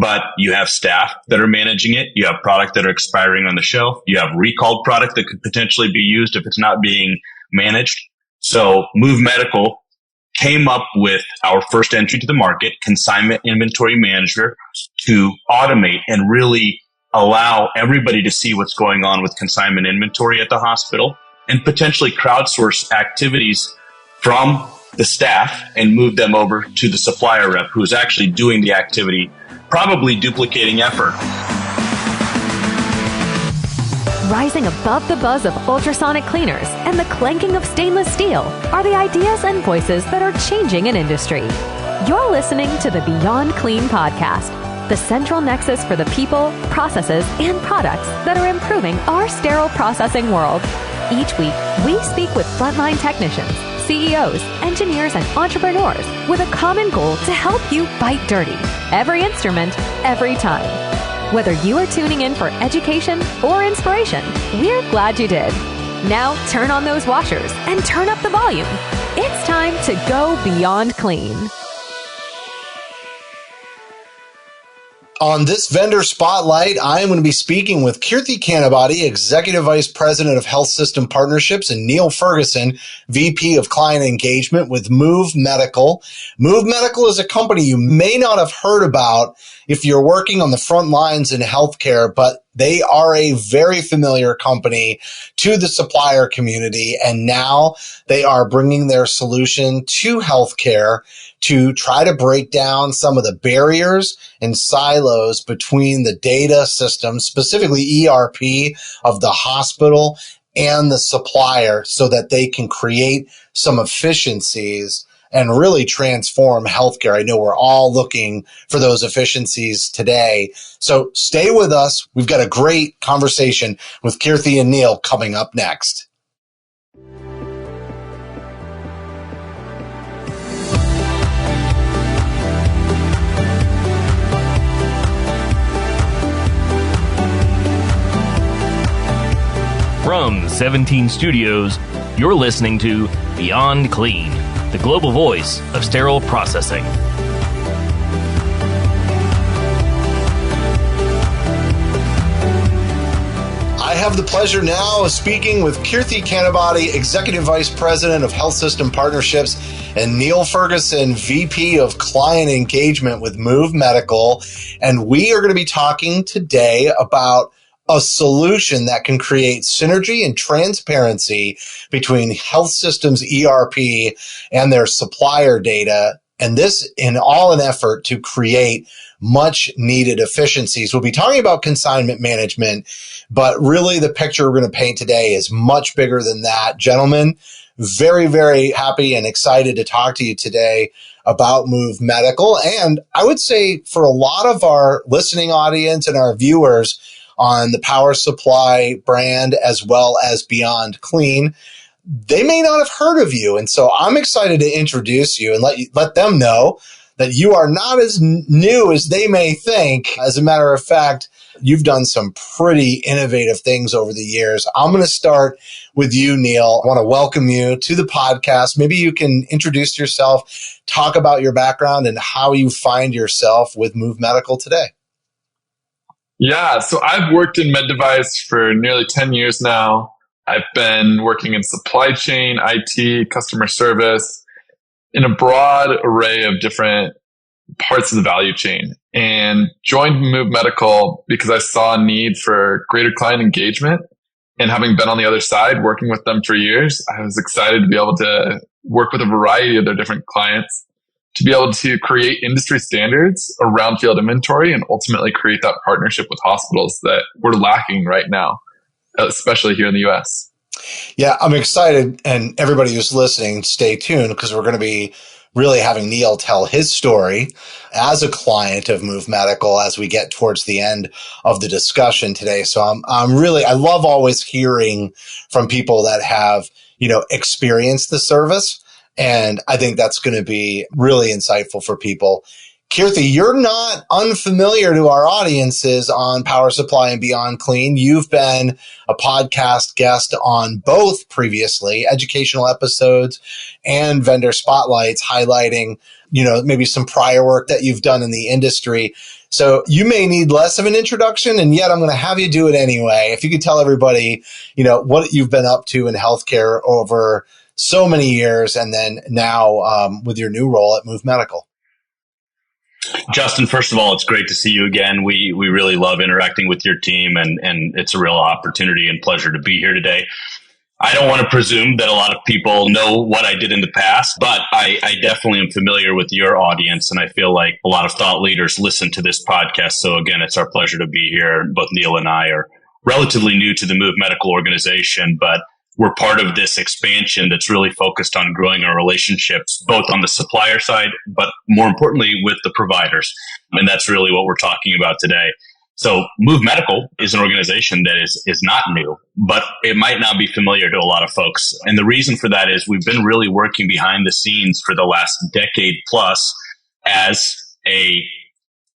but you have staff that are managing it. You have product that are expiring on the shelf. You have recalled product that could potentially be used if it's not being managed. So Movemedical came up with our first entry to the market, Consignment Inventory Manager, to automate and really allow everybody to see what's going on with consignment inventory at the hospital and potentially crowdsource activities from the staff and move them over to the supplier rep who's actually doing the activity, probably duplicating effort. Rising above the buzz of ultrasonic cleaners and the clanking of stainless steel are the ideas and voices that are changing an industry. You're listening to the Beyond Clean podcast, the central nexus for the people, processes, and products that are improving our sterile processing world. Each week, we speak with frontline technicians, CEOs, engineers, and entrepreneurs with a common goal to help you fight dirty. Every instrument, every time. Whether you are tuning in for education or inspiration, we're glad you did. Now turn on those washers and turn up the volume. It's time to go beyond clean. On this vendor spotlight, I am going to be speaking with Keerthi Kanubaddi, Executive Vice President of Health System Partnerships, and Neal Ferguson, VP of Client Engagement with Movemedical. Movemedical is a company you may not have heard about if you're working on the front lines in healthcare, but they are a very familiar company to the supplier community, and now they are bringing their solution to healthcare to try to break down some of the barriers and silos between the data systems, specifically ERP of the hospital and the supplier, so that they can create some efficiencies and really transform healthcare. I know we're all looking for those efficiencies today. So stay with us. We've got a great conversation with Keerthi and Neal coming up next. From 17 studios, you're listening to Beyond Clean, the global voice of sterile processing. I have the pleasure now of speaking with Keerthi Kanubaddi, Executive Vice President of Health System Partnerships, and Neal Ferguson, VP of Client Engagement with Movemedical. And we are going to be talking today about a solution that can create synergy and transparency between health systems ERP and their supplier data. And this in all an effort to create much needed efficiencies. We'll be talking about consignment management, but really the picture we're going to paint today is much bigger than that. Gentlemen, very, very happy and excited to talk to you today about Movemedical. And I would say for a lot of our listening audience and our viewers on the Power Supply brand as well as Beyond Clean, they may not have heard of you. And so I'm excited to introduce you and let them know that you are not as new as they may think. As a matter of fact, you've done some pretty innovative things over the years. I'm going to start with you, Neal. I want to welcome you to the podcast. Maybe you can introduce yourself, talk about your background and how you find yourself with Movemedical today. Yeah, so I've worked in med device for nearly 10 years now. I've been working in supply chain, IT, customer service, in a broad array of different parts of the value chain, and joined Movemedical because I saw a need for greater client engagement. And having been on the other side, working with them for years, I was excited to be able to work with a variety of their different clients to be able to create industry standards around field inventory and ultimately create that partnership with hospitals that we're lacking right now, especially here in the US. Yeah, I'm excited. And everybody who's listening, stay tuned because we're going to be really having Neal tell his story as a client of Movemedical as we get towards the end of the discussion today. So I love always hearing from people that have, experienced the service. And I think that's going to be really insightful for people. Keerthi, you're not unfamiliar to our audiences on Power Supply and Beyond Clean. You've been a podcast guest on both previously, educational episodes and vendor spotlights highlighting, maybe some prior work that you've done in the industry. So you may need less of an introduction, and yet I'm going to have you do it anyway. If you could tell everybody, what you've been up to in healthcare over so many years, and then now with your new role at Movemedical. Justin, first of all, it's great to see you again. We really love interacting with your team, and it's a real opportunity and pleasure to be here today. I don't want to presume that a lot of people know what I did in the past, but I definitely am familiar with your audience, and I feel like a lot of thought leaders listen to this podcast. So again, it's our pleasure to be here. Both Neal and I are relatively new to the Movemedical organization, but we're part of this expansion that's really focused on growing our relationships, both on the supplier side, but more importantly with the providers. And that's really what we're talking about today. So Movemedical is an organization that is not new, but it might not be familiar to a lot of folks. And the reason for that is we've been really working behind the scenes for the last decade plus as a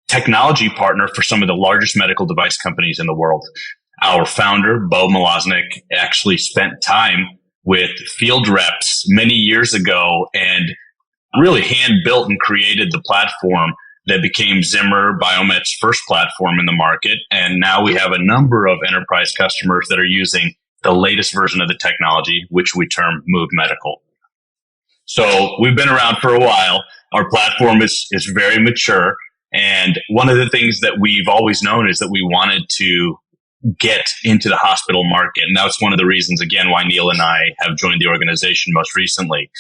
technology partner for some of the largest medical device companies in the world. Our founder, Bo Malosnik, actually spent time with field reps many years ago and really hand-built and created the platform that became Zimmer Biomet's first platform in the market. And now we have a number of enterprise customers that are using the latest version of the technology, which we term Movemedical. So we've been around for a while. Our platform is very mature. And one of the things that we've always known is that we wanted to get into the hospital market. And that's one of the reasons, again, why Neal and I have joined the organization most recently.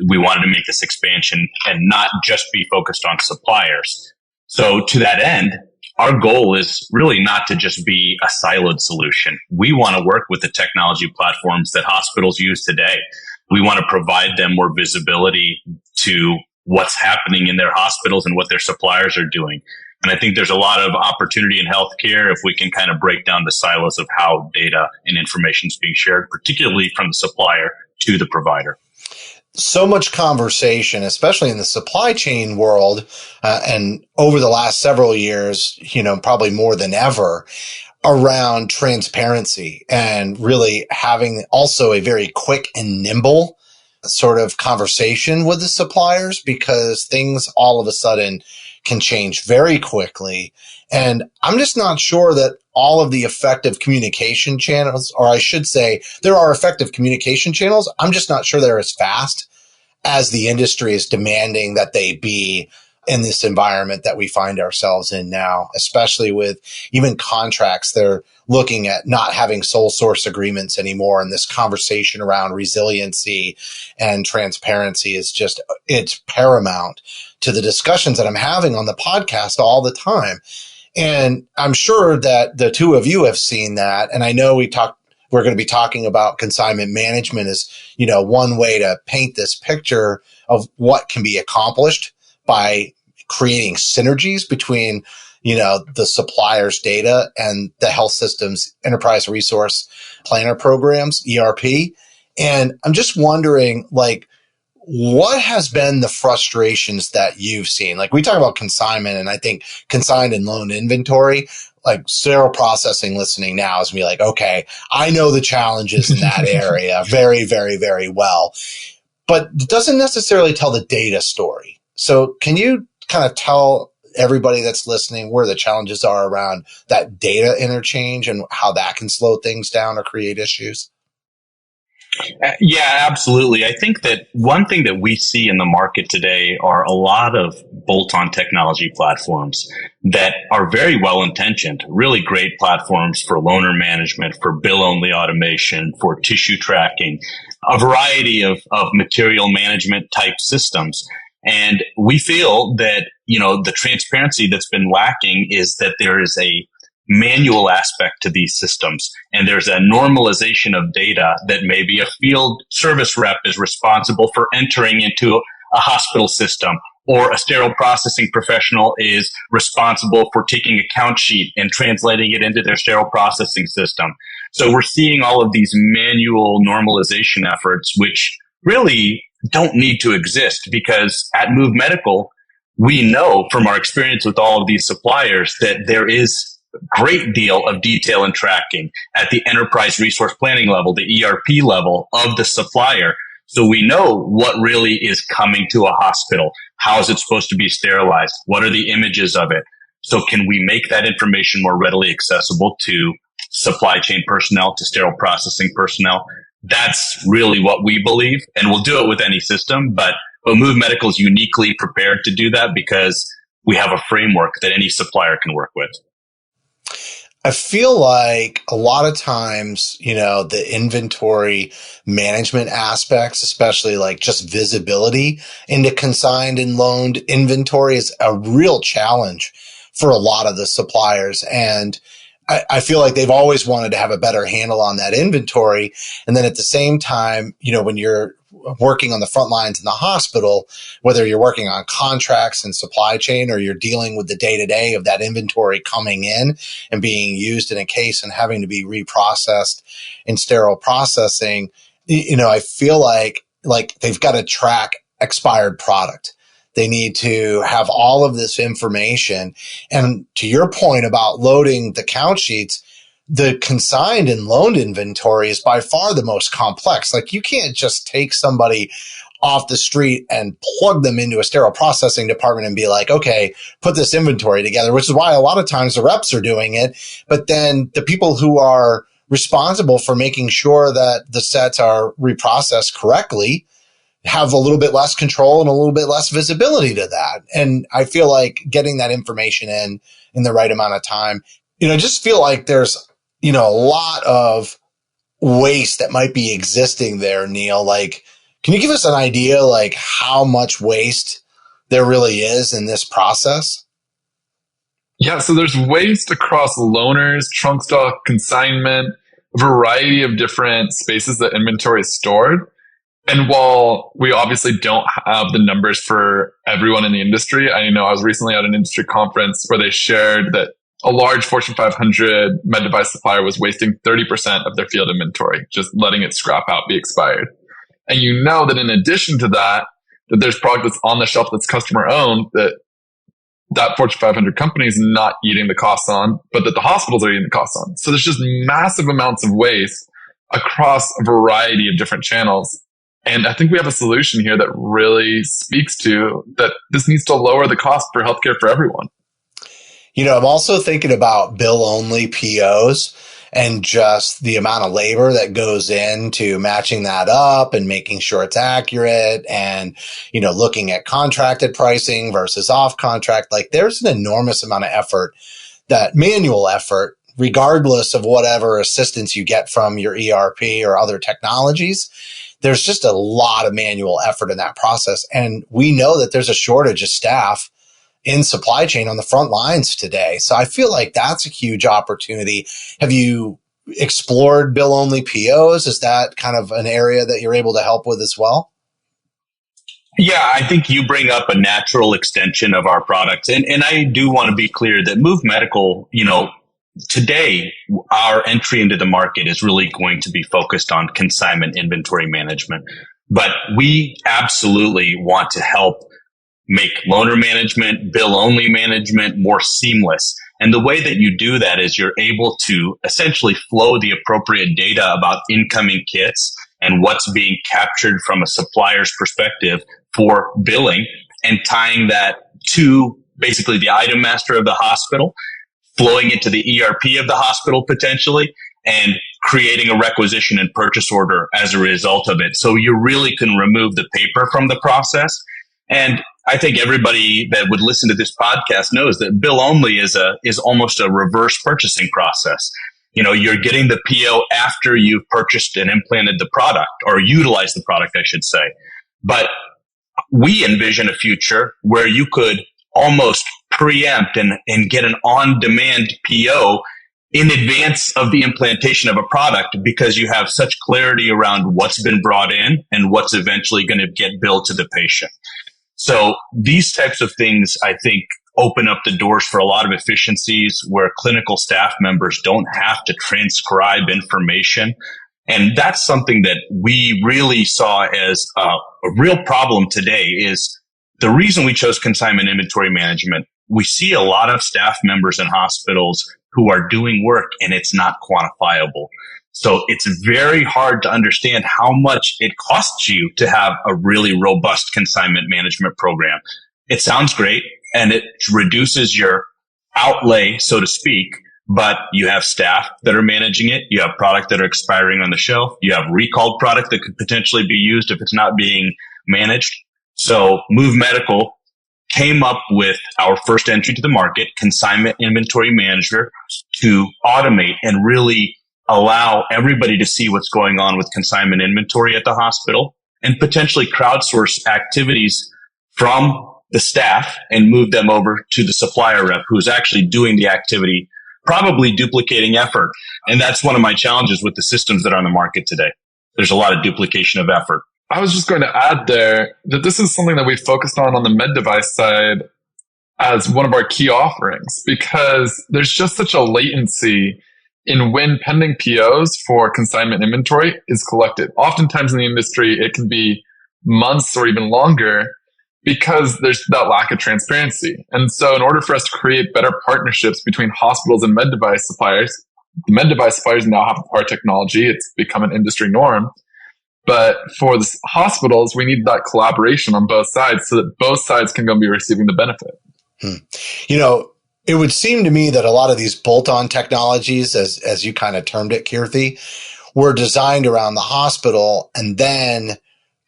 We wanted to make this expansion and not just be focused on suppliers. So to that end, our goal is really not to just be a siloed solution. We want to work with the technology platforms that hospitals use today. We want to provide them more visibility to what's happening in their hospitals and what their suppliers are doing. And I think there's a lot of opportunity in healthcare if we can kind of break down the silos of how data and information is being shared, particularly from the supplier to the provider. So much conversation, especially in the supply chain world, and over the last several years, probably more than ever, around transparency and really having also a very quick and nimble sort of conversation with the suppliers, because things all of a sudden can change very quickly. And I'm just not sure that all of the effective communication channels, or I should say there are effective communication channels. I'm just not sure they're as fast as the industry is demanding that they be in this environment that we find ourselves in now, especially with even contracts. They're looking at not having sole source agreements anymore. And this conversation around resiliency and transparency is just, it's paramount to the discussions that I'm having on the podcast all the time. And I'm sure that the two of you have seen that. And I know we're going to be talking about consignment management as, one way to paint this picture of what can be accomplished by creating synergies between, the supplier's data and the health system's enterprise resource planner programs, ERP. And I'm just wondering, what has been the frustrations that you've seen? We talk about consignment, and I think consigned and loan inventory, sterile processing listening now is me okay, I know the challenges in that area very, very, very well, but it doesn't necessarily tell the data story. So can you kind of tell everybody that's listening where the challenges are around that data interchange and how that can slow things down or create issues? Yeah, absolutely. I think that one thing that we see in the market today are a lot of bolt-on technology platforms that are very well-intentioned, really great platforms for loaner management, for bill-only automation, for tissue tracking, a variety of material management type systems. And we feel that, the transparency that's been lacking is that there is a manual aspect to these systems. And there's a normalization of data that maybe a field service rep is responsible for entering into a hospital system, or a sterile processing professional is responsible for taking a count sheet and translating it into their sterile processing system. So we're seeing all of these manual normalization efforts, which really don't need to exist, because at Movemedical, we know from our experience with all of these suppliers that there is great deal of detail and tracking at the enterprise resource planning level, the ERP level of the supplier. So we know what really is coming to a hospital. How is it supposed to be sterilized? What are the images of it? So can we make that information more readily accessible to supply chain personnel, to sterile processing personnel? That's really what we believe, and we'll do it with any system, but Movemedical is uniquely prepared to do that because we have a framework that any supplier can work with. I feel like a lot of times, the inventory management aspects, especially like just visibility into consigned and loaned inventory, is a real challenge for a lot of the suppliers. And I feel like they've always wanted to have a better handle on that inventory. And then at the same time, when you're working on the front lines in the hospital, whether you're working on contracts and supply chain or you're dealing with the day-to-day of that inventory coming in and being used in a case and having to be reprocessed in sterile processing, I feel like they've got to track expired product. They need to have all of this information. And to your point about loading the count sheets, the consigned and loaned inventory is by far the most complex. Like, you can't just take somebody off the street and plug them into a sterile processing department and be like, okay, put this inventory together, which is why a lot of times the reps are doing it. But then the people who are responsible for making sure that the sets are reprocessed correctly have a little bit less control and a little bit less visibility to that. And I feel like getting that information in the right amount of time, I just feel like there's, a lot of waste that might be existing there, Neal. Like, can you give us an idea, like, how much waste there really is in this process? Yeah, so there's waste across loaners, trunk stock, consignment, a variety of different spaces that inventory is stored. And while we obviously don't have the numbers for everyone in the industry, I know I was recently at an industry conference where they shared that a large Fortune 500 med device supplier was wasting 30% of their field inventory, just letting it scrap out, be expired. And that in addition to that there's product that's on the shelf that's customer owned that Fortune 500 company is not eating the costs on, but that the hospitals are eating the costs on. So there's just massive amounts of waste across a variety of different channels. And I think we have a solution here that really speaks to that this needs to lower the cost for healthcare for everyone. I'm also thinking about bill-only POs and just the amount of labor that goes into matching that up and making sure it's accurate and, looking at contracted pricing versus off-contract. Like, there's an enormous amount of effort, that manual effort, regardless of whatever assistance you get from your ERP or other technologies. There's just a lot of manual effort in that process. And we know that there's a shortage of staff in supply chain on the front lines today. So I feel like that's a huge opportunity. Have you explored bill-only POs? Is that kind of an area that you're able to help with as well? Yeah, I think you bring up a natural extension of our products. And I do want to be clear that Movemedical, today, our entry into the market is really going to be focused on consignment inventory management. But we absolutely want to help make loaner management, bill-only management more seamless. And the way that you do that is you're able to essentially flow the appropriate data about incoming kits and what's being captured from a supplier's perspective for billing, and tying that to basically the item master of the hospital, flowing into the ERP of the hospital potentially, and creating a requisition and purchase order as a result of it. So you really can remove the paper from the process. And I think everybody that would listen to this podcast knows that bill only is almost a reverse purchasing process. You're getting the PO after you've purchased and implanted the product, or utilized the product, I should say. But we envision a future where you could almost preempt and get an on-demand PO in advance of the implantation of a product, because you have such clarity around what's been brought in and what's eventually going to get billed to the patient. So these types of things, I think, open up the doors for a lot of efficiencies where clinical staff members don't have to transcribe information. And that's something that we really saw as a real problem today. Is the reason we chose consignment inventory management. We see a lot of staff members in hospitals who are doing work and it's not quantifiable. So it's very hard to understand how much it costs you to have a really robust consignment management program. It sounds great and it reduces your outlay, so to speak, but you have staff that are managing it. You have product that are expiring on the shelf. You have recalled product that could potentially be used if it's not being managed. So Movemedical came up with our first entry to the market, Consignment Inventory Manager, to automate and really allow everybody to see what's going on with consignment inventory at the hospital and potentially crowdsource activities from the staff and move them over to the supplier rep who's actually doing the activity, probably duplicating effort. And that's one of my challenges with the systems that are on the market today. There's a lot of duplication of effort. I was just going to add there that this is something that we focused on the med device side as one of our key offerings, because there's just such a latency in when pending POs for consignment inventory is collected. Oftentimes in the industry, it can be months or even longer because there's that lack of transparency. And so in order for us to create better partnerships between hospitals and med device suppliers, the med device suppliers now have our technology. It's become an industry norm. But for the hospitals, we need that collaboration on both sides so that both sides can go be receiving the benefit. You know, it would seem to me that a lot of these bolt-on technologies, as you kind of termed it, Keerthi, were designed around the hospital and then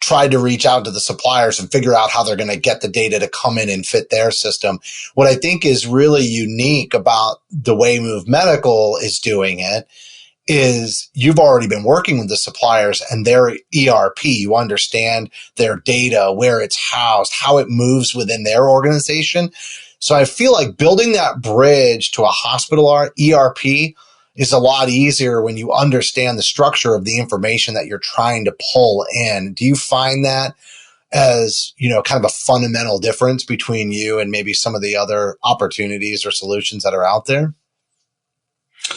tried to reach out to the suppliers and figure out how they're going to get the data to come in and fit their system. What I think is really unique about the way Movemedical is doing it is you've already been working with the suppliers and their ERP. You understand their data, where it's housed, how it moves within their organization. So I feel like building that bridge to a hospital ERP is a lot easier when you understand the structure of the information that you're trying to pull in. Do you find that as, you know, kind of a fundamental difference between you and maybe some of the other opportunities or solutions that are out there?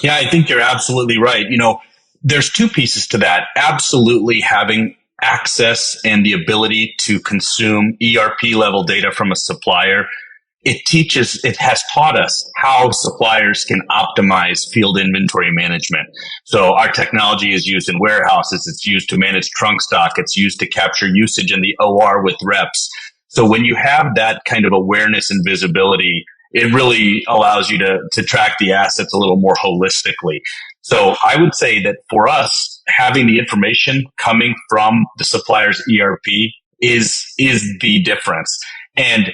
Yeah, I think you're absolutely right. You know, there's two pieces to that. Absolutely having access and the ability to consume ERP-level data from a supplier. It has taught us how suppliers can optimize field inventory management. So our technology is used in warehouses. It's used to manage trunk stock. It's used to capture usage in the OR with reps. So when you have that kind of awareness and visibility, it really allows you to track the assets a little more holistically. So I would say that for us, having the information coming from the supplier's ERP is the difference. And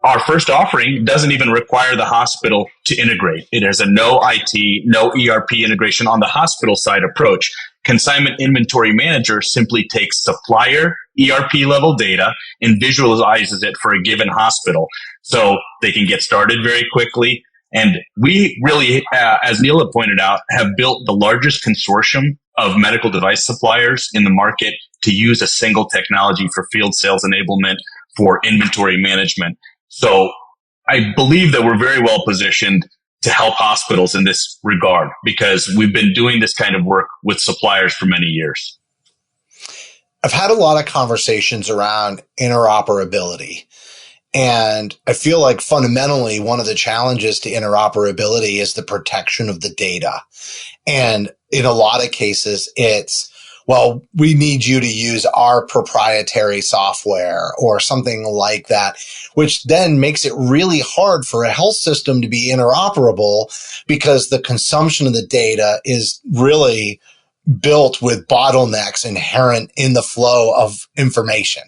our first offering doesn't even require the hospital to integrate. It has a no IT, no ERP integration on the hospital side approach. Consignment Inventory Manager simply takes supplier ERP level data and visualizes it for a given hospital. So they can get started very quickly. And we really, as Neal had pointed out, have built the largest consortium of medical device suppliers in the market to use a single technology for field sales enablement for inventory management. So I believe that we're very well positioned to help hospitals in this regard because we've been doing this kind of work with suppliers for many years. I've had a lot of conversations around interoperability. And I feel like fundamentally one of the challenges to interoperability is the protection of the data. And in a lot of cases, it's, well, we need you to use our proprietary software or something like that, which then makes it really hard for a health system to be interoperable because the consumption of the data is really built with bottlenecks inherent in the flow of information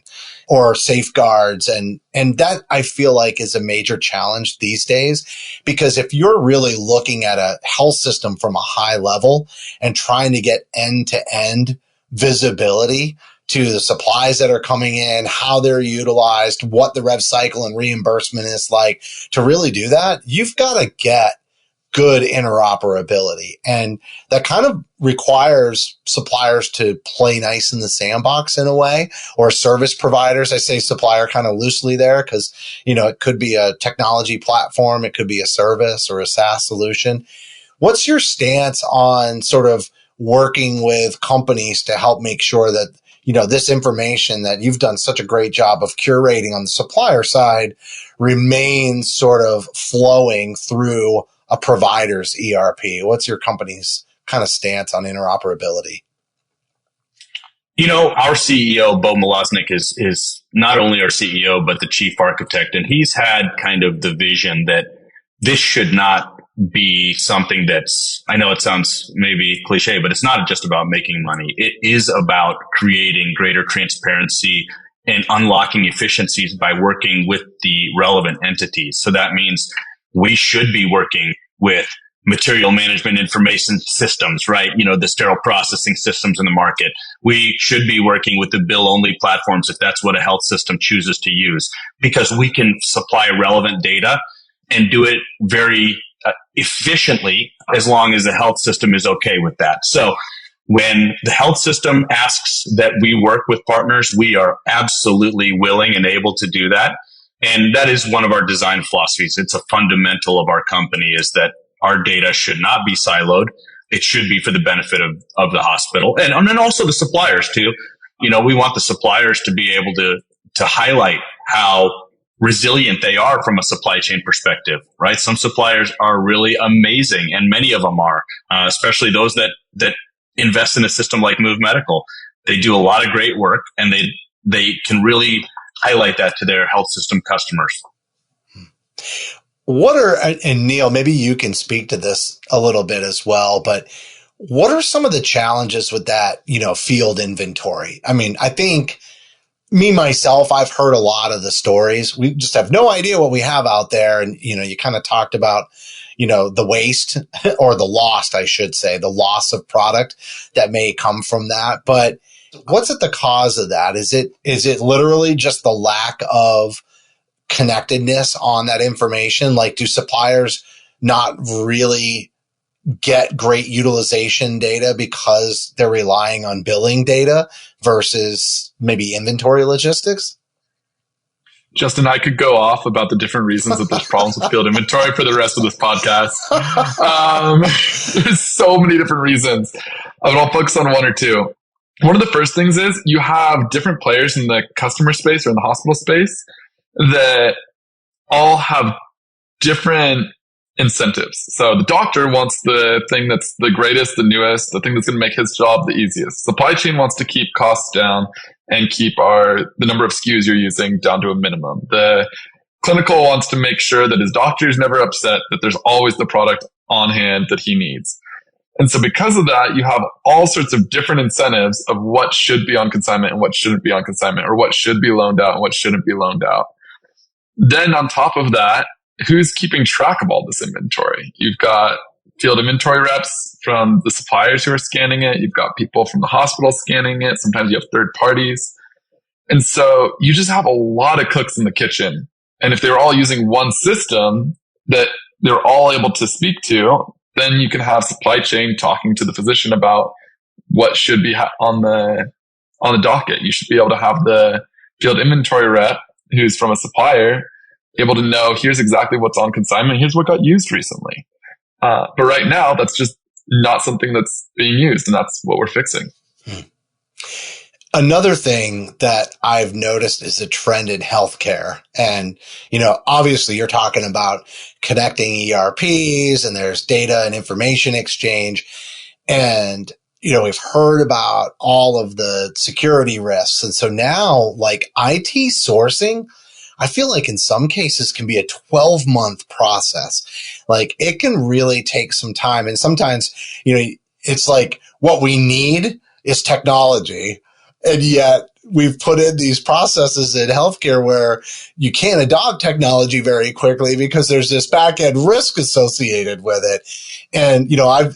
or safeguards. And that I feel like is a major challenge these days, because if you're really looking at a health system from a high level and trying to get end to end visibility to the supplies that are coming in, how they're utilized, what the rev cycle and reimbursement is like, to really do that, you've got to get good interoperability. And that kind of requires suppliers to play nice in the sandbox in a way, or service providers. I say supplier kind of loosely there because, you know, it could be a technology platform. It could be a service or a SaaS solution. What's your stance on sort of working with companies to help make sure that, you know, this information that you've done such a great job of curating on the supplier side remains sort of flowing through a provider's ERP? What's your company's kind of stance on interoperability? You know, our CEO, Bo Malosnik, is not only our CEO, but the chief architect. And he's had kind of the vision that this should not be something I know it sounds maybe cliche, but it's not just about making money. It is about creating greater transparency and unlocking efficiencies by working with the relevant entities. So that means we should be working with material management information systems, right? The sterile processing systems in the market. We should be working with the bill-only platforms if that's what a health system chooses to use, because we can supply relevant data and do it very efficiently as long as the health system is okay with that. So when the health system asks that we work with partners, we are absolutely willing and able to do that. And that is one of our design philosophies. It's a fundamental of our company, is that our data should not be siloed. It should be for the benefit of the hospital and then also the suppliers too. We want the suppliers to be able to highlight how resilient they are from a supply chain perspective, right? Some suppliers are really amazing, and many of them are, especially those that invest in a system like Movemedical. They do a lot of great work, and they can really highlight that to their health system customers. And Neal, maybe you can speak to this a little bit as well, but what are some of the challenges with that, field inventory? I mean, I think myself, I've heard a lot of the stories. We just have no idea what we have out there. And, you kind of talked about, the waste or the loss, I should say, the loss of product that may come from that. But what's at the cause of that? Is it literally just the lack of connectedness on that information? Like, do suppliers not really get great utilization data because they're relying on billing data versus maybe inventory logistics? Justin, I could go off about the different reasons that there's problems with field inventory for the rest of this podcast. There's so many different reasons. I'll focus on one or two. One of the first things is you have different players in the customer space or in the hospital space that all have different incentives. So the doctor wants the thing that's the greatest, the newest, the thing that's going to make his job the easiest. Supply chain wants to keep costs down and keep the number of SKUs you're using down to a minimum. The clinical wants to make sure that his doctor is never upset, that there's always the product on hand that he needs. And so because of that, you have all sorts of different incentives of what should be on consignment and what shouldn't be on consignment, or what should be loaned out and what shouldn't be loaned out. Then on top of that, who's keeping track of all this inventory? You've got field inventory reps from the suppliers who are scanning it. You've got people from the hospital scanning it. Sometimes you have third parties. And so you just have a lot of cooks in the kitchen. And if they're all using one system that they're all able to speak to, then you can have supply chain talking to the physician about what should be on the docket. You should be able to have the field inventory rep who's from a supplier able to know, here's exactly what's on consignment. Here's what got used recently. But right now, that's just not something that's being used, and that's what we're fixing. Another thing that I've noticed is a trend in healthcare. And, obviously you're talking about connecting ERPs, and there's data and information exchange. And, we've heard about all of the security risks. And so now, like, IT sourcing, I feel like in some cases can be a 12-month process. Like, it can really take some time. And sometimes, it's like what we need is technology. And yet we've put in these processes in healthcare where you can't adopt technology very quickly because there's this back end risk associated with it. And,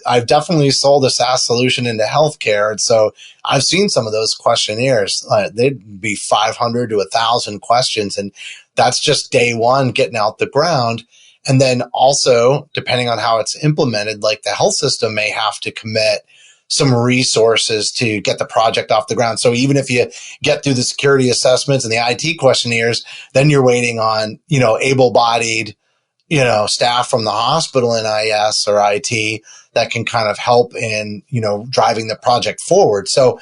I've definitely sold a SaaS solution into healthcare. And so I've seen some of those questionnaires. They'd be 500 to 1,000 questions. And that's just day one getting out the ground. And then also, depending on how it's implemented, like the health system may have to commit some resources to get the project off the ground. So even if you get through the security assessments and the IT questionnaires, then you're waiting on, able-bodied, staff from the hospital in IS or IT that can kind of help in, driving the project forward. So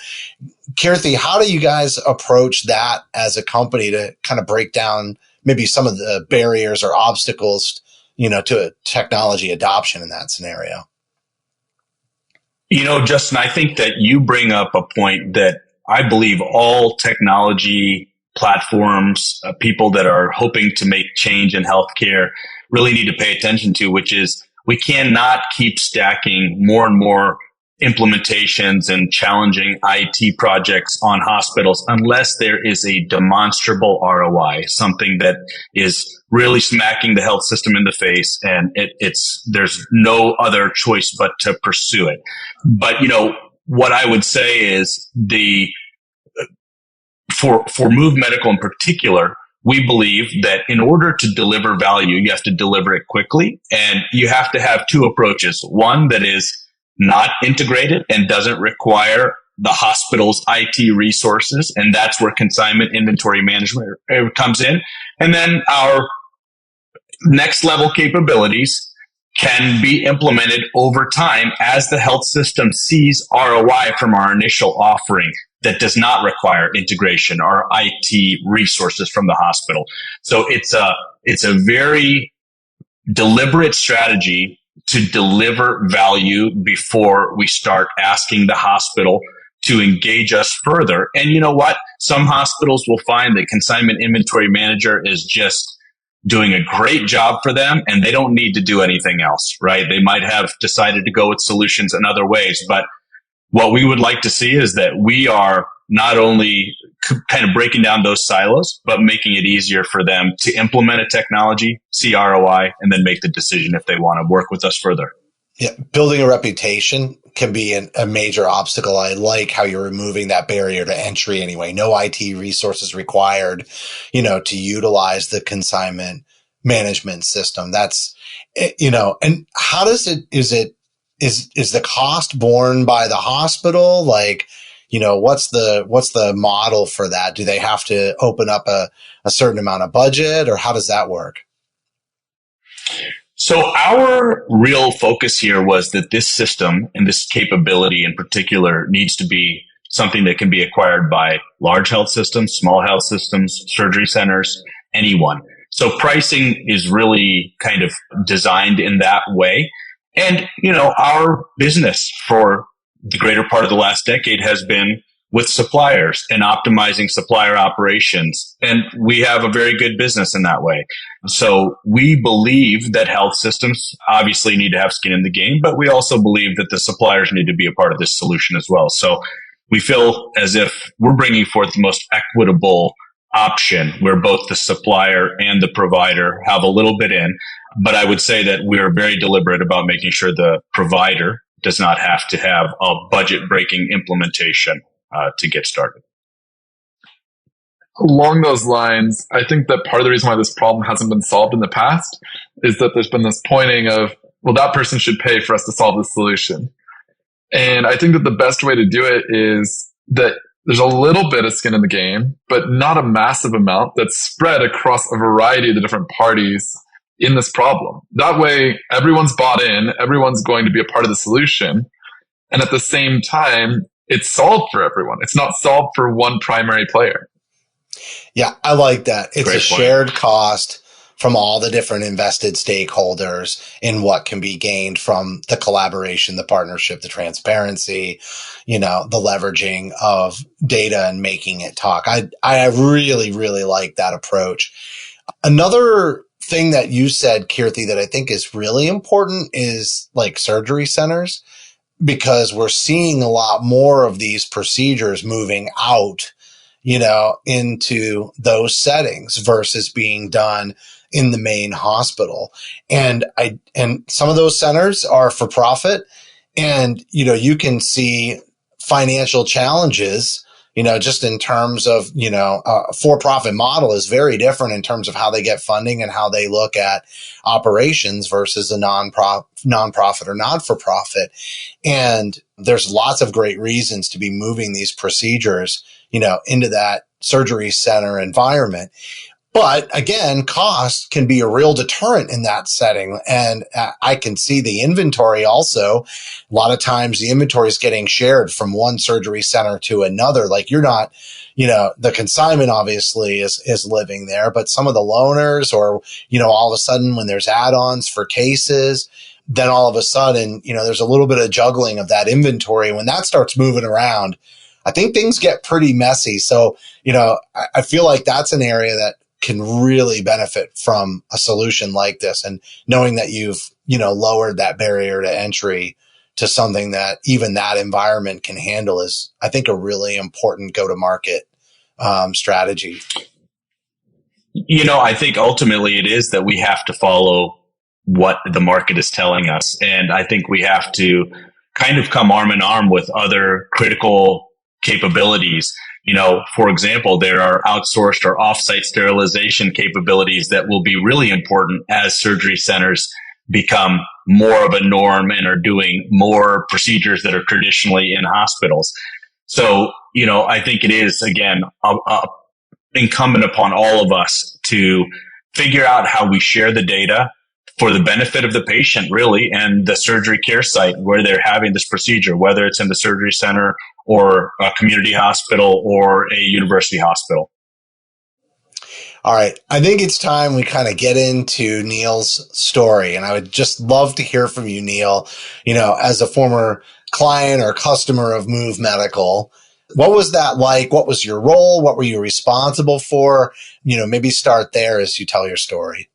Keerthi, how do you guys approach that as a company to kind of break down maybe some of the barriers or obstacles, to technology adoption in that scenario? Justin, I think that you bring up a point that I believe all technology platforms, people that are hoping to make change in healthcare, really need to pay attention to, which is we cannot keep stacking more and more implementations and challenging IT projects on hospitals unless there is a demonstrable ROI, something that is really smacking the health system in the face, and there's no other choice but to pursue it. But what I would say is for Movemedical in particular, we believe that in order to deliver value, you have to deliver it quickly, and you have to have two approaches. One that is not integrated and doesn't require the hospital's IT resources, and that's where consignment inventory management comes in. And then our next level capabilities can be implemented over time as the health system sees ROI from our initial offering that does not require integration or IT resources from the hospital. So it's a very deliberate strategy to deliver value before we start asking the hospital to engage us further. And you know what? Some hospitals will find that Consignment Inventory Manager is just doing a great job for them and they don't need to do anything else, right? They might have decided to go with solutions in other ways, but what we would like to see is that we are not only kind of breaking down those silos, but making it easier for them to implement a technology, see ROI, and then make the decision if they want to work with us further. Yeah, building a reputation can be a major obstacle. I like how you're removing that barrier to entry anyway. No IT resources required, to utilize the consignment management system. That's, and how does is the cost borne by the hospital? Like, what's the model for that? Do they have to open up a certain amount of budget, or how does that work? So our real focus here was that this system and this capability in particular needs to be something that can be acquired by large health systems, small health systems, surgery centers, anyone. So pricing is really kind of designed in that way. And, our business for the greater part of the last decade has been with suppliers and optimizing supplier operations. And we have a very good business in that way. So we believe that health systems obviously need to have skin in the game, but we also believe that the suppliers need to be a part of this solution as well. So we feel as if we're bringing forth the most equitable option where both the supplier and the provider have a little bit in. But I would say that we are very deliberate about making sure the provider does not have to have a budget-breaking implementation to get started. Along those lines, I think that part of the reason why this problem hasn't been solved in the past is that there's been this pointing of, well, that person should pay for us to solve the solution. And I think that the best way to do it is that there's a little bit of skin in the game, but not a massive amount that's spread across a variety of the different parties in this problem. That way, everyone's bought in, everyone's going to be a part of the solution. And at the same time, it's solved for everyone. It's not solved for one primary player. Yeah, I like that. It's Great a shared cost from all the different invested stakeholders in what can be gained from the collaboration, the partnership, the transparency, the leveraging of data and making it talk. I really, really like that approach. Another thing that you said, Keerthi, that I think is really important is like surgery centers, because we're seeing a lot more of these procedures moving out, into those settings versus being done in the main hospital. And some of those centers are for profit, and, you can see financial challenges, just in terms of, a for-profit model is very different in terms of how they get funding and how they look at operations versus a nonprofit or not-for-profit. And there's lots of great reasons to be moving these procedures, into that surgery center environment. But again, cost can be a real deterrent in that setting. And I can see the inventory also. A lot of times the inventory is getting shared from one surgery center to another. Like you're not, the consignment obviously is living there, but some of the loaners or, all of a sudden when there's add-ons for cases, then all of a sudden, there's a little bit of juggling of that inventory. When that starts moving around, I think things get pretty messy. So, I feel like that's an area that can really benefit from a solution like this. And knowing that you've, lowered that barrier to entry to something that even that environment can handle is, I think, a really important go-to-market strategy. I think ultimately it is that we have to follow what the market is telling us. And I think we have to kind of come arm in arm with other critical capabilities. For example, there are outsourced or offsite sterilization capabilities that will be really important as surgery centers become more of a norm and are doing more procedures that are traditionally in hospitals. So, I think it is, again, incumbent upon all of us to figure out how we share the data for the benefit of the patient, really, and the surgery care site where they're having this procedure, whether it's in the surgery center or a community hospital or a university hospital. All right. I think it's time we kind of get into Neal's story. And I would just love to hear from you, Neal, as a former client or customer of Movemedical. What was that like? What was your role? What were you responsible for? Maybe start there as you tell your story.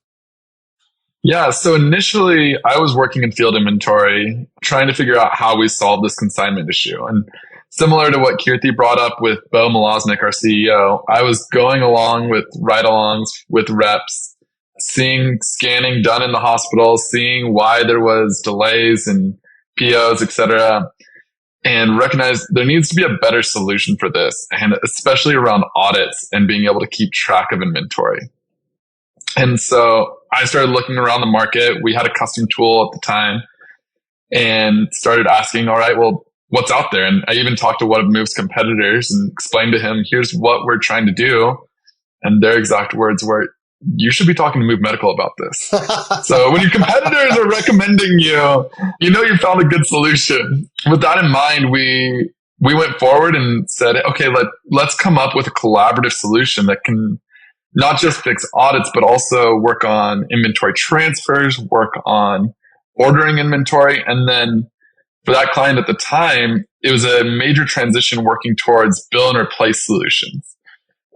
Yeah. So initially I was working in field inventory, trying to figure out how we solve this consignment issue. And similar to what Keerthi brought up with Bo Malosnik, our CEO, I was going along with ride-alongs with reps, seeing scanning done in the hospital, seeing why there was delays and POs, etc., and recognize there needs to be a better solution for this, and especially around audits and being able to keep track of inventory. And so I started looking around the market. We had a custom tool at the time and started asking, all right, well, what's out there? And I even talked to one of Move's competitors and explained to him, here's what we're trying to do. And their exact words were, you should be talking to Movemedical about this. So when your competitors are recommending you, you found a good solution. With that in mind, we went forward and said, okay, let's come up with a collaborative solution that can not just fix audits, but also work on inventory transfers, work on ordering inventory. And then for that client at the time, it was a major transition working towards bill and replace solutions.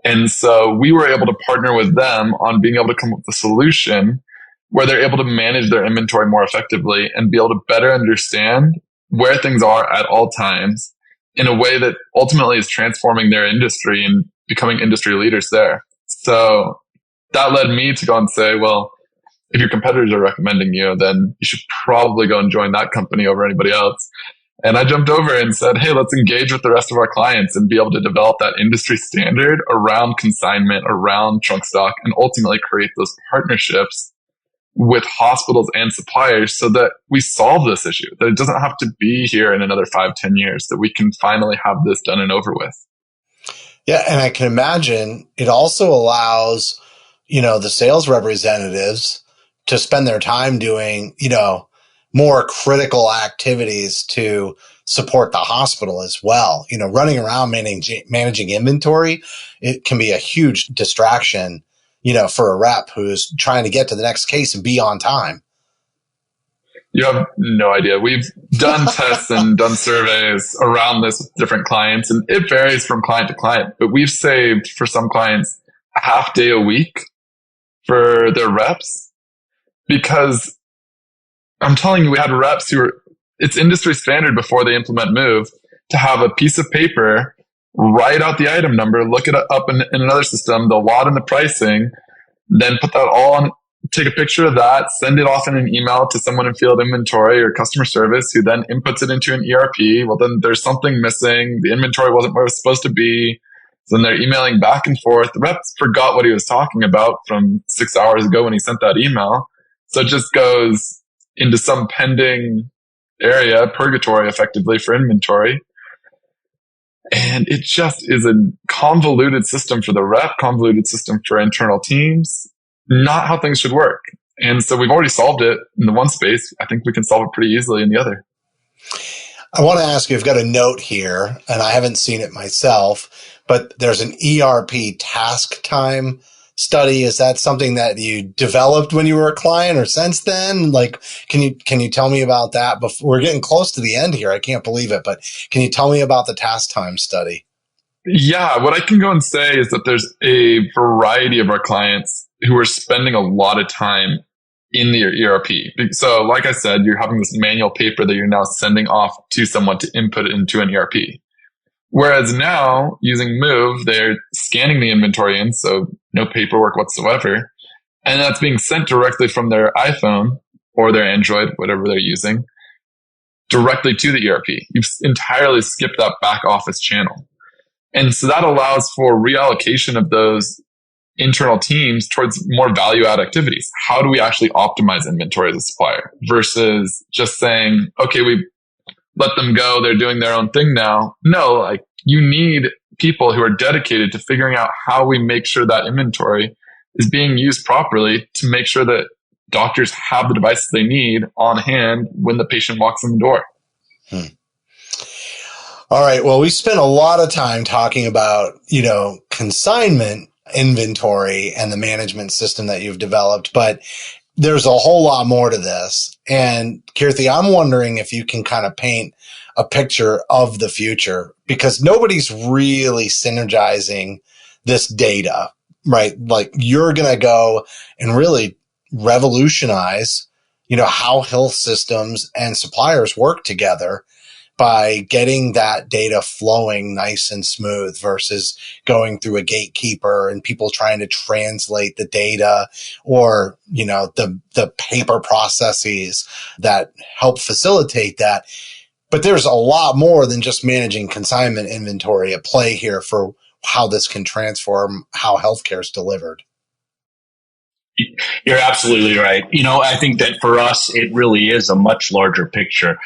And so we were able to partner with them on being able to come up with a solution where they're able to manage their inventory more effectively and be able to better understand where things are at all times in a way that ultimately is transforming their industry and becoming industry leaders there. So that led me to go and say, well, if your competitors are recommending you, then you should probably go and join that company over anybody else. And I jumped over and said, hey, let's engage with the rest of our clients and be able to develop that industry standard around consignment, around trunk stock, and ultimately create those partnerships with hospitals and suppliers so that we solve this issue, that it doesn't have to be here in another 5-10 years, that we can finally have this done and over with. Yeah. And I can imagine it also allows, the sales representatives to spend their time doing, more critical activities to support the hospital as well. Running around managing inventory, it can be a huge distraction, for a rep who's trying to get to the next case and be on time. You have no idea. We've done tests and done surveys around this with different clients, and it varies from client to client, but we've saved for some clients a half day a week for their reps, because I'm telling you, we had reps it's industry standard before they implement Move to have a piece of paper, write out the item number, look it up in another system, the lot and the pricing, then put that all on, take a picture of that, send it off in an email to someone in field inventory or customer service who then inputs it into an ERP. Well, then there's something missing. The inventory wasn't where it was supposed to be. So then they're emailing back and forth. The rep forgot what he was talking about from 6 hours ago when he sent that email. So it just goes into some pending area, purgatory effectively for inventory. And it just is a convoluted system for the rep, convoluted system for internal teams, not how things should work. And so we've already solved it in the one space. I think we can solve it pretty easily in the other. I want to ask you, I've got a note here, and I haven't seen it myself, but there's an ERP task time study. Is that something that you developed when you were a client or since then? Can you tell me about that? Before we're getting close to the end here, I can't believe it, but can you tell me about the task time study? Yeah, what I can go and say is that there's a variety of our clients who are spending a lot of time in the ERP. So like I said, you're having this manual paper that you're now sending off to someone to input it into an ERP. Whereas now, using Move, they're scanning the inventory in, so no paperwork whatsoever. And that's being sent directly from their iPhone or their Android, whatever they're using, directly to the ERP. You've entirely skipped that back office channel. And so that allows for reallocation of those internal teams towards more value add activities. How do we actually optimize inventory as a supplier versus just saying, okay, we let them go, they're doing their own thing now. No, like you need people who are dedicated to figuring out how we make sure that inventory is being used properly to make sure that doctors have the devices they need on hand when the patient walks in the door. All right. Well, we spent a lot of time talking about, consignment inventory and the management system that you've developed, but there's a whole lot more to this. And Keerthi, I'm wondering if you can kind of paint a picture of the future, because nobody's really synergizing this data, right? Like you're going to go and really revolutionize, how health systems and suppliers work together by getting that data flowing nice and smooth versus going through a gatekeeper and people trying to translate the data or, the paper processes that help facilitate that. But there's a lot more than just managing consignment inventory at play here for how this can transform how healthcare is delivered. You're absolutely right. I think that for us, it really is a much larger picture.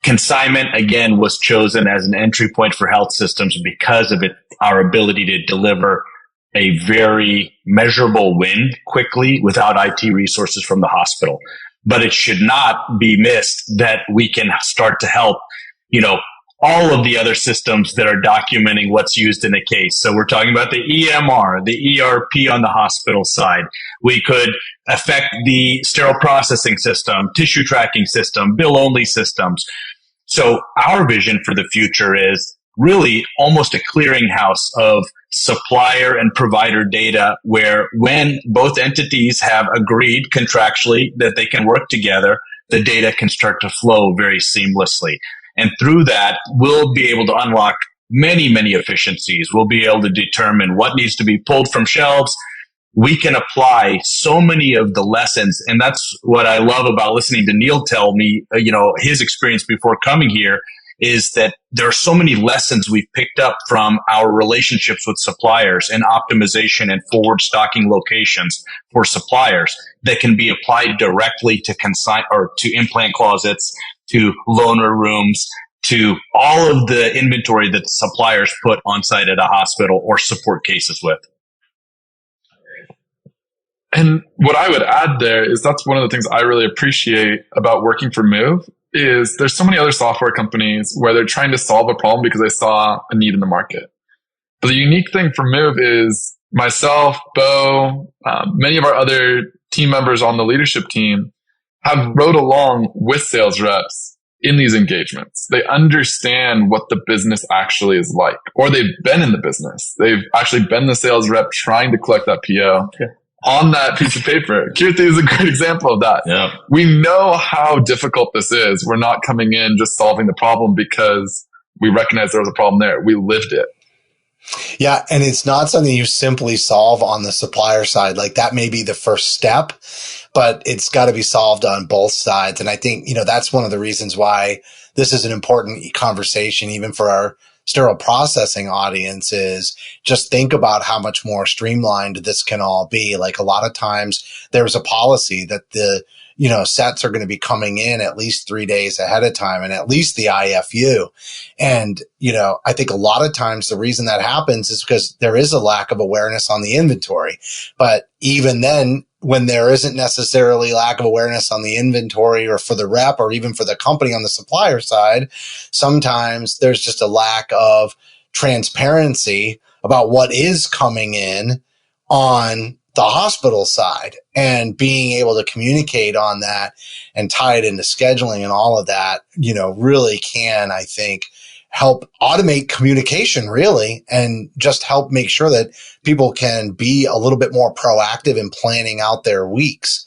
Consignment, again, was chosen as an entry point for health systems because of our ability to deliver a very measurable win quickly without IT resources from the hospital. But it should not be missed that we can start to help, all of the other systems that are documenting what's used in a case. So we're talking about the EMR, the ERP on the hospital side. We could affect the sterile processing system, tissue tracking system, bill-only systems. So our vision for the future is really almost a clearinghouse of supplier and provider data where when both entities have agreed contractually that they can work together, the data can start to flow very seamlessly. And through that, we'll be able to unlock many, many efficiencies. We'll be able to determine what needs to be pulled from shelves. We can apply so many of the lessons. And that's what I love about listening to Neal tell me, his experience before coming here is that there are so many lessons we've picked up from our relationships with suppliers and optimization and forward stocking locations for suppliers that can be applied directly to to implant closets, to loaner rooms, to all of the inventory that suppliers put on site at a hospital or support cases with. And what I would add there is that's one of the things I really appreciate about working for Move is there's so many other software companies where they're trying to solve a problem because they saw a need in the market. But the unique thing for Move is myself, Bo, many of our other team members on the leadership team have rode along with sales reps in these engagements. They understand what the business actually is like, or they've been in the business. They've actually been the sales rep trying to collect that PO. Okay. On that piece of paper. Keerthi is a great example of that. Yeah. We know how difficult this is. We're not coming in just solving the problem because we recognize there was a problem there. We lived it. Yeah. And it's not something you simply solve on the supplier side. Like that may be the first step, but it's got to be solved on both sides. And I think, that's one of the reasons why this is an important conversation, even for our sterile processing audience, is just think about how much more streamlined this can all be. Like a lot of times there's a policy that the, sets are going to be coming in at least 3 days ahead of time and at least the IFU. And, I think a lot of times the reason that happens is because there is a lack of awareness on the inventory. But even then, when there isn't necessarily lack of awareness on the inventory or for the rep or even for the company on the supplier side, sometimes there's just a lack of transparency about what is coming in on the hospital side, and being able to communicate on that and tie it into scheduling and all of that, really can, I think, help automate communication really, and just help make sure that people can be a little bit more proactive in planning out their weeks.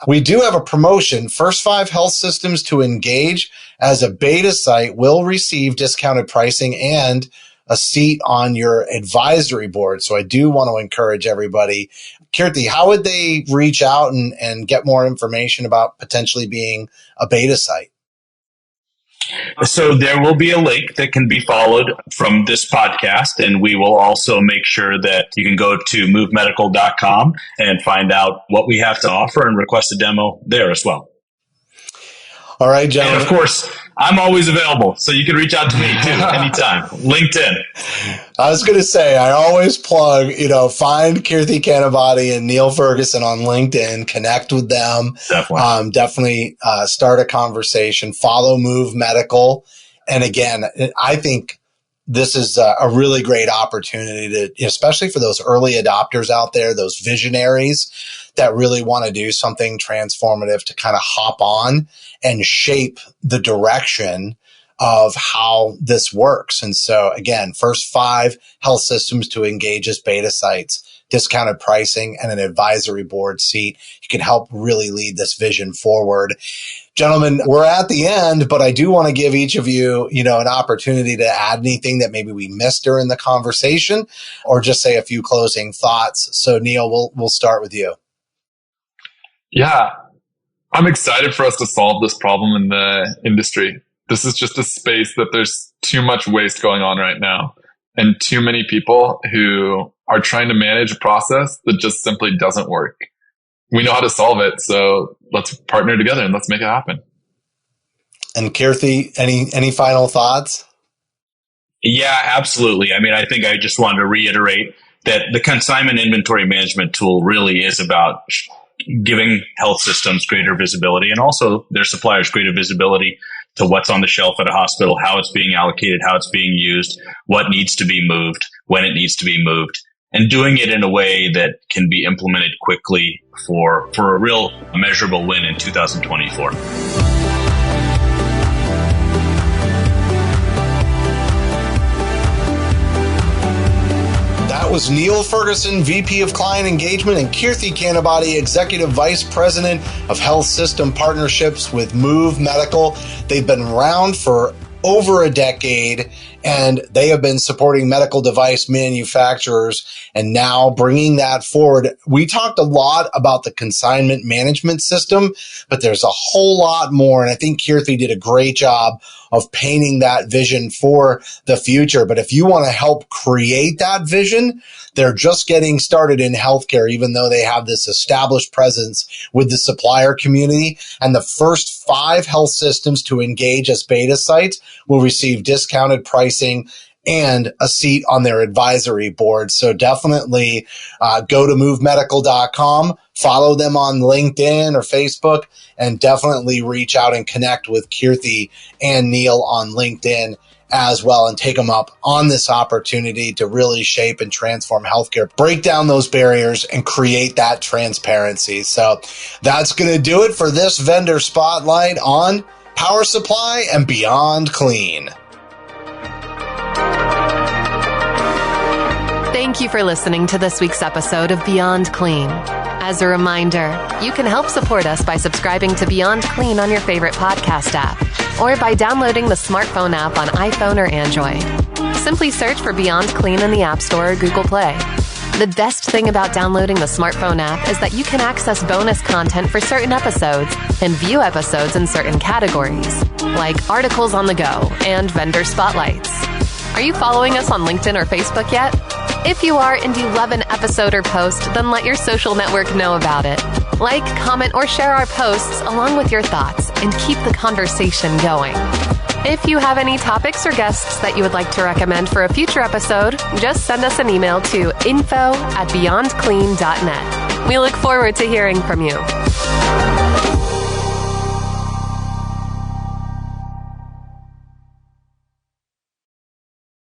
We do have a promotion. First 5 health systems to engage as a beta site will receive discounted pricing and a seat on your advisory board. So I do want to encourage everybody. Keerthi, how would they reach out and get more information about potentially being a beta site? So there will be a link that can be followed from this podcast, and we will also make sure that you can go to movemedical.com and find out what we have to offer and request a demo there as well. All right, gentlemen. And of course, I'm always available, so you can reach out to me too anytime. LinkedIn. I was going to say, I always plug, find Keerthi Kanubaddi and Neal Ferguson on LinkedIn, connect with them. Definitely start a conversation, follow Movemedical. And again, I think this is a really great opportunity to, especially for those early adopters out there, those visionaries that really want to do something transformative, to kind of hop on and shape the direction of how this works. And so again, first 5 health systems to engage as beta sites, discounted pricing, and an advisory board seat. You can help really lead this vision forward. Gentlemen, we're at the end, but I do want to give each of you, an opportunity to add anything that maybe we missed during the conversation, or just say a few closing thoughts. So Neal, we'll start with you. Yeah, I'm excited for us to solve this problem in the industry. This is just a space that there's too much waste going on right now, and too many people who are trying to manage a process that just simply doesn't work. We know how to solve it, so let's partner together and let's make it happen. And Keerthi, any final thoughts? Yeah, absolutely. I mean, I think I just wanted to reiterate that the consignment inventory management tool really is about giving health systems greater visibility, and also their suppliers greater visibility to what's on the shelf at a hospital, how it's being allocated, how it's being used, what needs to be moved, when it needs to be moved, and doing it in a way that can be implemented quickly for a real measurable win in 2024. That was Neal Ferguson, VP of Client Engagement, and Keerthi Kanubaddi, Executive Vice President of Health System Partnerships with Movemedical. They've been around for over a decade, and they have been supporting medical device manufacturers and now bringing that forward. We talked a lot about the consignment management system, but there's a whole lot more. And I think Keerthi did a great job of painting that vision for the future. But if you want to help create that vision, they're just getting started in healthcare, even though they have this established presence with the supplier community. And the first 5 health systems to engage as beta sites will receive discounted pricing and a seat on their advisory board. So definitely go to movemedical.com, follow them on LinkedIn or Facebook, and definitely reach out and connect with Keerthi and Neal on LinkedIn as well, and take them up on this opportunity to really shape and transform healthcare, break down those barriers, and create that transparency. So that's going to do it for this vendor spotlight on Power Supply and Beyond Clean. Thank you for listening to this week's episode of Beyond Clean. As a reminder, you can help support us by subscribing to Beyond Clean on your favorite podcast app, or by downloading the smartphone app on iPhone or Android. Simply search for Beyond Clean in the App Store or Google Play. The best thing about downloading the smartphone app is that you can access bonus content for certain episodes and view episodes in certain categories, like articles on the go and vendor spotlights. Are you following us on LinkedIn or Facebook yet? If you are and you love an episode or post, then let your social network know about it. Like, comment, or share our posts along with your thoughts and keep the conversation going. If you have any topics or guests that you would like to recommend for a future episode, just send us an email to info@beyondclean.net. We look forward to hearing from you.